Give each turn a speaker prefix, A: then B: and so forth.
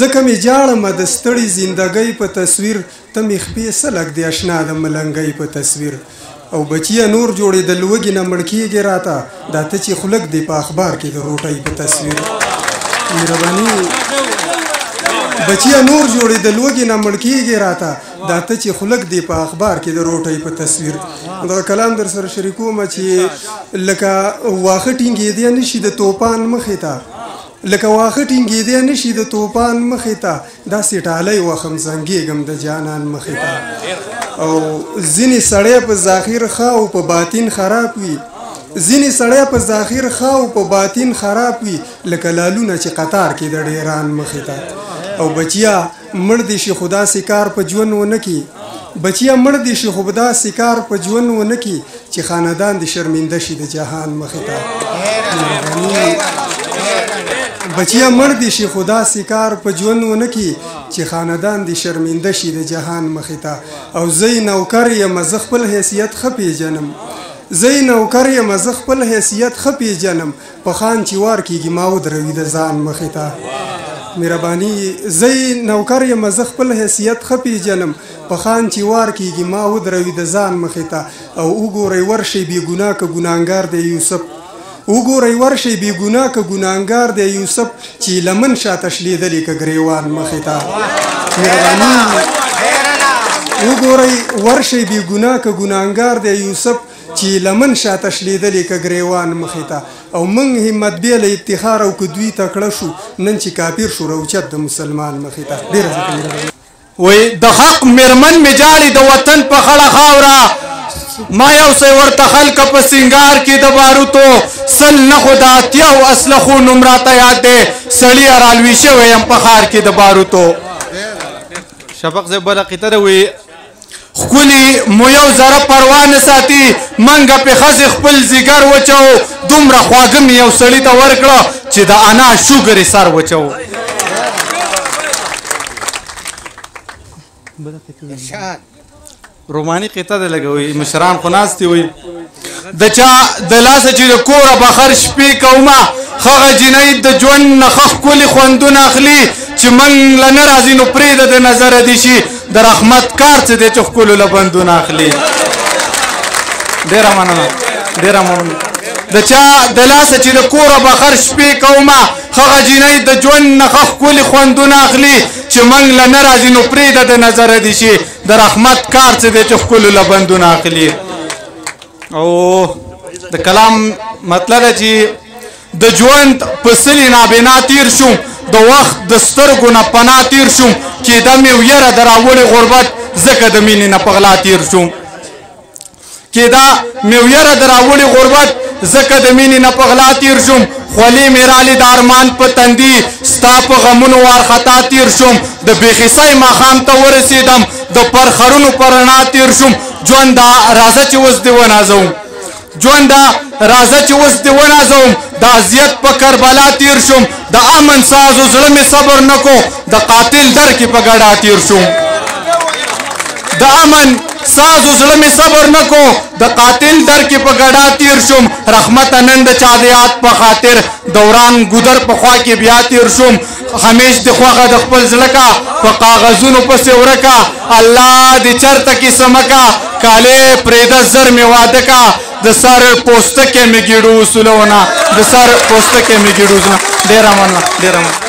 A: ځکه مې جاړمه د ستړې زندګۍ په تصویر ته مې خپې سلک د اشنا د ملنګۍ په تصویر او بچیه نور جوړې د لوږې نه مړ کېږې راته دا ته چې خلک دی په اخبار کې د روټۍ په تصویر مهرباني بچیه نور جوړې د لوږې نه مړ کېږې راته دا ته چې خلک دی په اخبار کې د روټۍ په تصویر دا کلام در سره شریکوم چې لکه واښه ټینګېدی نه شي د توپان مخې ته لکه واښه ټینګېدی نه شي د توپان مخې ته داسې ټالی وخم زنګېږم د جانان مخې ته او ځینې سړی په ظاهر ښه او په باطن خراب وي ځینې سړی په ظاهر ښه او په باطن خراب وي لکه لالونه چې قطار کې د ډیران مخې ته او بچیا مړ دې شي خو داسې کار په ژوند ونه کړي بچیا مړ دې شي خو داسې کار په ژوند ونه کړي چې خاندان دې شرمنده شي د جهان مخې ته بچیا مړ دې شي خو داسې کار په ژوند ونه کړي چې خاندان دې شرمنده شي د جهان مخې ته او زه یې نوکر یم زه خپل حیثیت ښه پېژنم زه یې نوکر یم زه خپل حیثیت ښه پېژنم په خان چې وار کېږي ما ودروي د ځان مخې ته مهرباني زه یې نوکر یم زه خپل حیثیت ښه پېژنم په خان چې وار کېږي ما ودروي د ځان مخې ته او وګورئ ورشئ بې ګناه که ګناهګار دی یوسف وګورئ ورشئ بې ګناه که ګناهګار دی یوسف چې لمن شاته شلېدلې که ګریوان مخې ته مهرباني وګورئ ورشئ بې ګناه که ګناهګار دی یوسف چې لمن شاته شلېدلې که ګریوان مخې ته او موږ همت بې له افتخار او که دوی تکړه شو نن چې کافر شو روچت د مسلمان مخې ته ډېره
B: وایي د حق میرمن مې جاړي د وطن په خړه خاوره ما یو څه ورته خلکه په سینګار کې د باروتو سل نه خو د اتیاو اسلحو نوم راته یاد دی سړي رالوي شوی یم په ښار کې د باروتو شفق صاحب بله قطه ده وایي ښکلي مو یو ذره پروا نه ساتي منګه پې ښځې خپل ځیګر وچو دومره خواږه مې یو سړي ته ورکړه چې د انا شوګر یې سر وچو روماني قطه ده لګوي مشران خو ناستې وي د چا د لاسه چې د کوره بخر شپې کومه هغه جنۍ د ژوند نه ښه ښکلي خوندونه اخلي چې موږ له نه راځي نو پرېږده د نظره دې شي د رحمت کار څه دی چې ښکلو له بندونه اخلي ډېره مننه ډېره مننه د چا د لاسه چې د کوره بخر شپې کومه هغه جنۍ د ژوند نه ښه ښکلي خوندونه اخلي چې موږ له نه راځي نو پرېږده د نظره دې شي د رحمت کار څه دی چې ښکلو له بندونه اخلي او د کلام مطلب ده چې د ژوند په سلې نابینا تیر شوم د وخت د سترګو نه پناه تیر شوم کېده مې ویره د راوړې غربت ځکه د مینې نه په غلا تیر شوم کېده مې ویره د راوړې غربت ځکه د مینې نه په غلا تیر شوم خولې مې رالې د ارمان په تندي ستا په غمونو وارخطا تیر شوم د بېخیسۍ ماښام ته ورسېدم د پرخرونو په رڼا تیر شوم ژونده راځه چې اوس دې ونازوم ژونده راځه چې اوس دې ونازوم د اذیت په کربلا تیر شوم د امن سازو زړه مې صبر نه کو د قاتل در کې په ګډا تیر شوم د امن سازو زړه مې صبر نه کو د قاتل در کې په ګډا تیر شوم رحمته نن د چا د یاد په خاطر دوران ګودر په خوا کې بیا تیر شوم همیش د خوښه د خپل زړه کا په کاغذونو پسې ورکه الله دې چرته کې سمکه کالې پرېږده زر مې واده کا د سر پوستکې مې ګېډو اصولونه د سر پوستکې مې ګېډو ډېره مننه ډېره مننه